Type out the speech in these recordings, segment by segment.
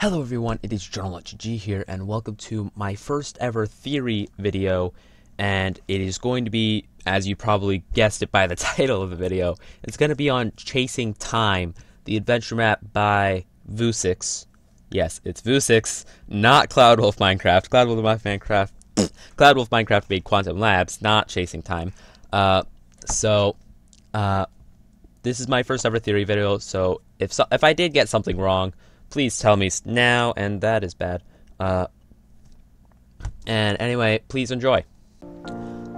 Hello everyone, it is JonalotGG here, and welcome to my first ever theory video, and it is going to be, as you probably guessed it by the title of the video, it's going to be on Chasing Time, the adventure map by Vusix. Yes, it's Vusix, not Cloudwolf Minecraft. Cloudwolf Minecraft made Quantum Labs, not Chasing Time. This is my first ever theory video, so if I did get something wrong, please tell me now, and that is bad. And anyway, please enjoy.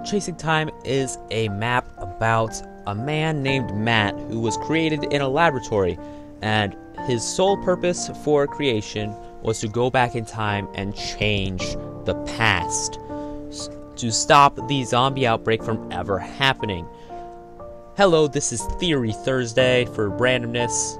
Chasing Time is a map about a man named Matt who was created in a laboratory, and his sole purpose for creation was to go back in time and change the past to stop the zombie outbreak from ever happening. Hello, this is Theory Thursday for randomness.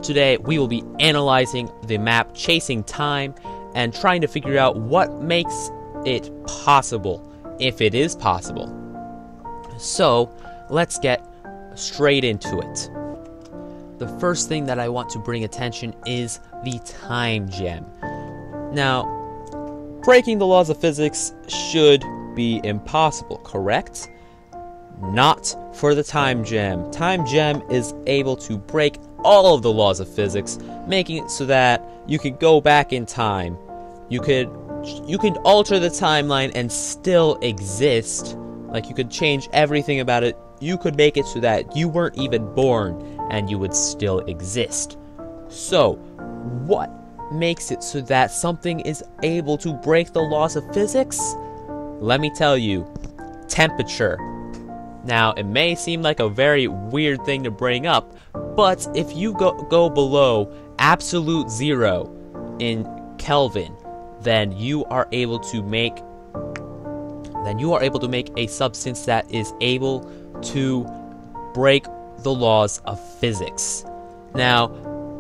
Today, we will be analyzing the map Chasing Time and trying to figure out what makes it possible, if it is possible. So, let's get straight into it. The first thing that I want to bring attention is the time gem. Now, breaking the laws of physics should be impossible, correct? Not for the time gem. Time gem is able to break all of the laws of physics, making it so that you can go back in time. You could alter the timeline and still exist. Like, you could change everything about it. You could make it so that you weren't even born and you would still exist. So, what makes it so that something is able to break the laws of physics? Let me tell you, temperature. Now, it may seem like a very weird thing to bring up, but if you go below absolute zero in Kelvin, then you are able to make a substance that is able to break the laws of physics. Now,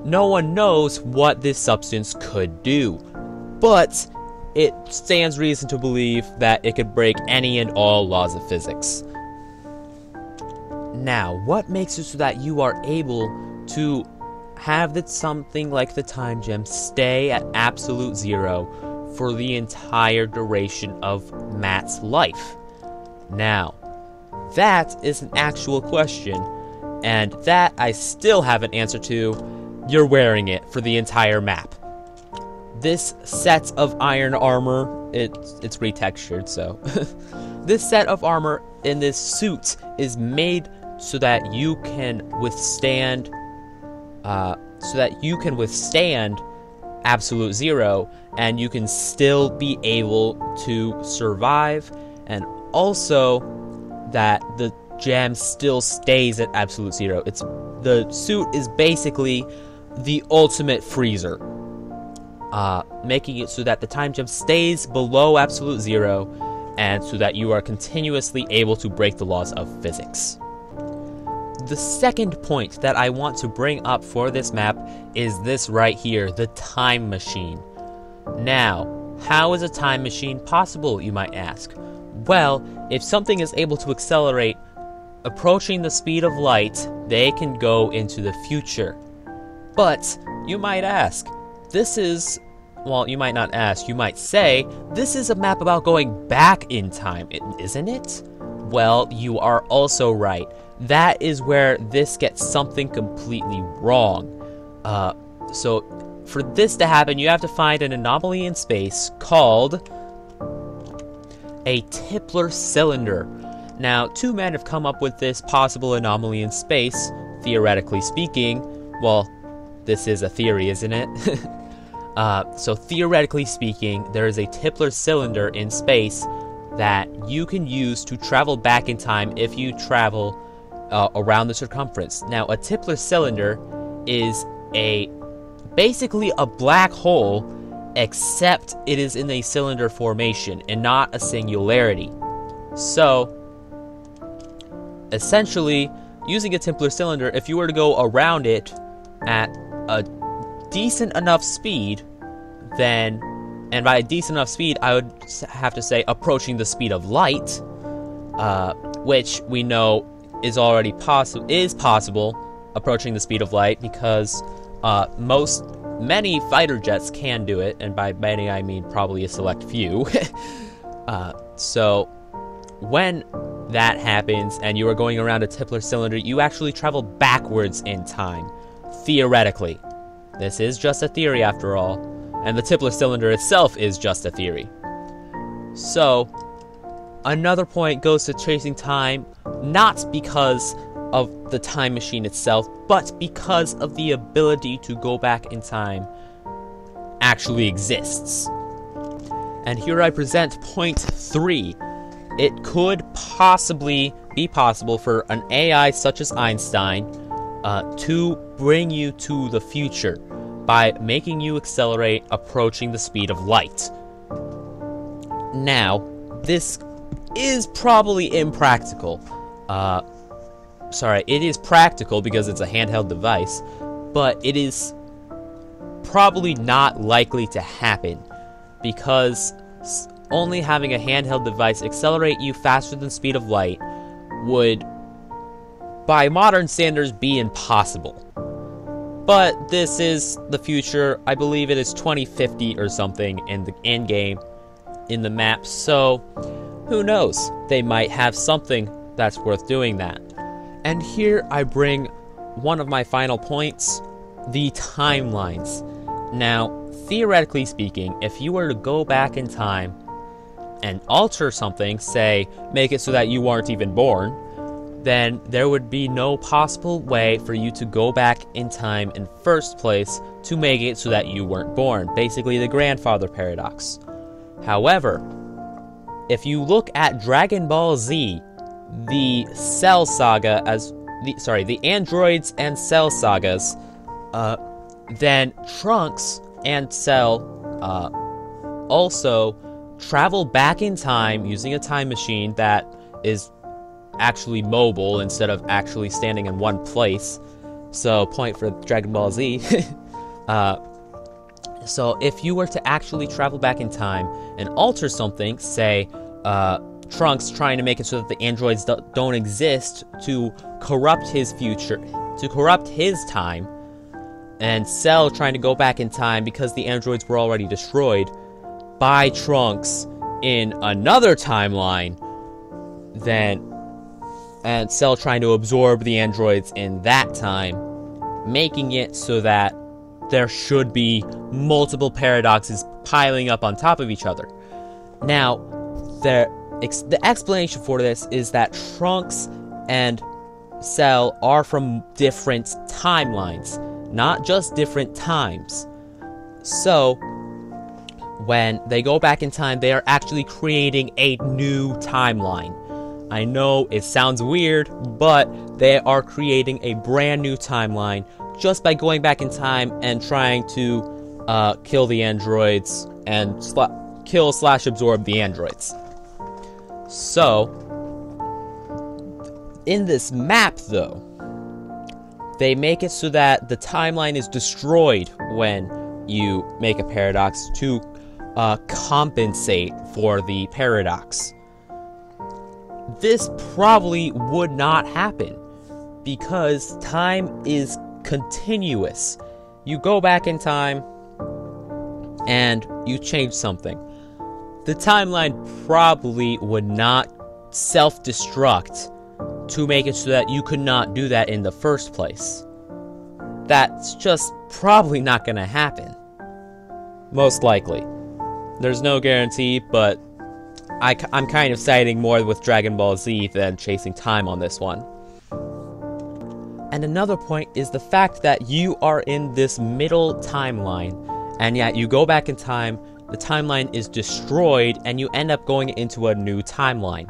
no one knows what this substance could do, but it stands reason to believe that it could break any and all laws of physics. Now, what makes it so that you are able to have something like the time gem stay at absolute zero for the entire duration of Matt's life? Now, that is an actual question, and that I still have an answer to. You're wearing it for the entire map. This set of iron armor, it's retextured, so this set of armor in this suit is made so that you can withstand absolute zero, and you can still be able to survive, and also that the gem still stays at absolute zero. The suit is basically the ultimate freezer, making it so that the time gem stays below absolute zero, and so that you are continuously able to break the laws of physics. The second point that I want to bring up for this map is this right here, the time machine. Now, how is a time machine possible, you might ask? Well, if something is able to accelerate approaching the speed of light, they can go into the future. But, you might ask, you might not ask, you might say, this is a map about going back in time, isn't it? Well, you are also right. That is where this gets something completely wrong. So, for this to happen, you have to find an anomaly in space called a Tipler Cylinder. Now, two men have come up with this possible anomaly in space, theoretically speaking. Well, this is a theory, isn't it? So, theoretically speaking, there is a Tipler Cylinder in space that you can use to travel back in time if you travel around the circumference. Now, a Tipler Cylinder is basically a black hole, except it is in a cylinder formation and not a singularity. So, essentially, using a Tipler Cylinder, if you were to go around it at a decent enough speed, then, and by a decent enough speed, I would have to say approaching the speed of light, which we know is possible approaching the speed of light, because Many fighter jets can do it, and by many I mean probably a select few. So when that happens and you are going around a Tipler cylinder, you actually travel backwards in time, theoretically. This is just a theory after all, and the Tipler cylinder itself is just a theory. So another point goes to chasing time, not because of the time machine itself, but because of the ability to go back in time actually exists. And here I present point 3. It could possibly be possible for an AI such as Einstein to bring you to the future by making you accelerate approaching the speed of light. Now, this is probably impractical. It is practical because it's a handheld device, but it is probably not likely to happen because only having a handheld device accelerate you faster than the speed of light would, by modern standards, be impossible. But this is the future. I believe it is 2050 or something in the end game, in the map, so who knows? They might have something that's worth doing that. And here I bring one of my final points, the timelines. Now, theoretically speaking, if you were to go back in time and alter something, say, make it so that you weren't even born, then there would be no possible way for you to go back in time in first place to make it so that you weren't born. Basically, the grandfather paradox. However, if you look at Dragon Ball Z, the Cell Saga the androids and Cell sagas, then Trunks and Cell also travel back in time using a time machine that is actually mobile instead of actually standing in one place. So, point for Dragon Ball Z. So, if you were to actually travel back in time and alter something, say, Trunks trying to make it so that the androids don't exist to corrupt his future, to corrupt his time, and Cell trying to go back in time because the androids were already destroyed by Trunks in another timeline, and Cell trying to absorb the androids in that time, making it so that there should be multiple paradoxes piling up on top of each other. Now, the explanation for this is that Trunks and Cell are from different timelines, not just different times. So, when they go back in time, they are actually creating a new timeline. I know it sounds weird, but they are creating a brand new timeline just by going back in time and trying to kill the androids and kill/absorb the androids. So, in this map, though, they make it so that the timeline is destroyed when you make a paradox to compensate for the paradox. This probably would not happen because time is continuous. You go back in time and you change something. The timeline probably would not self-destruct to make it so that you could not do that in the first place. That's just probably not going to happen. Most likely. There's no guarantee, but I'm kind of siding more with Dragon Ball Z than chasing time on this one. And another point is the fact that you are in this middle timeline, and yet you go back in time, the timeline is destroyed, and you end up going into a new timeline.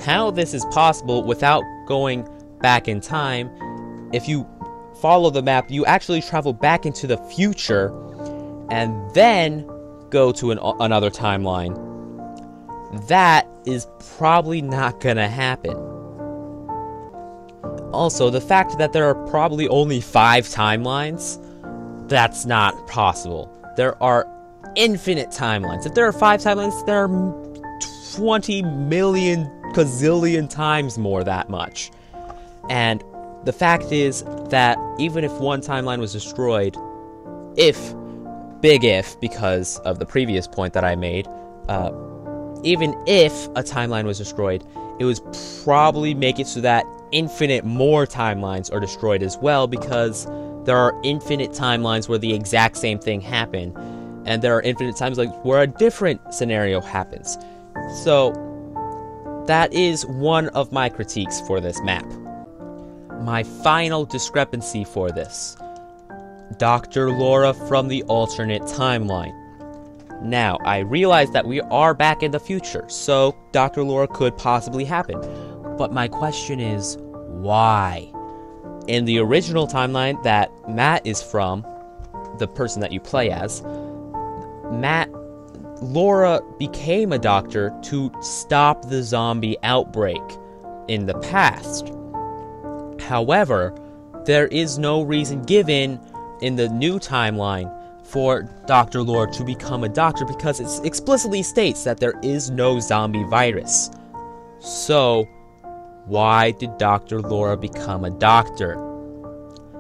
How this is possible without going back in time, if you follow the map, you actually travel back into the future, and then go to another timeline. That is probably not gonna happen. Also, the fact that there are probably only 5 timelines, that's not possible. There are infinite timelines. If there are 5 timelines, there are 20 million gazillion times more that much. And the fact is that even if one timeline was destroyed, big if, because of the previous point that I made, even if a timeline was destroyed, it would probably make it so that infinite more timelines are destroyed as well, because there are infinite timelines where the exact same thing happened, and there are infinite times where a different scenario happens. So that is one of my critiques for this map. My final discrepancy for this: Dr. Laura from the alternate timeline. Now, I realize that we are back in the future, so Dr. Laura could possibly happen. But my question is, why? In the original timeline that Matt is from, the person that you play as, Laura became a doctor to stop the zombie outbreak in the past. However, there is no reason given in the new timeline for Dr. Laura to become a doctor, because it explicitly states that there is no zombie virus. So, why did Dr. Laura become a doctor?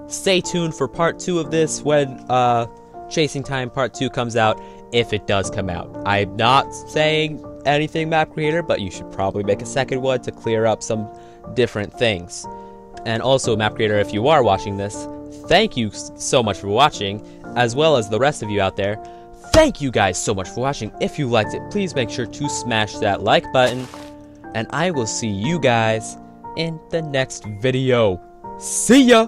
Stay tuned for part 2 of this when Chasing Time Part 2 comes out, if it does come out. I'm not saying anything, map creator, but you should probably make a second one to clear up some different things. And also, map creator, if you are watching this, thank you so much for watching, as well as the rest of you out there. Thank you guys so much for watching. If you liked it, please make sure to smash that like button, and I will see you guys in the next video. See ya!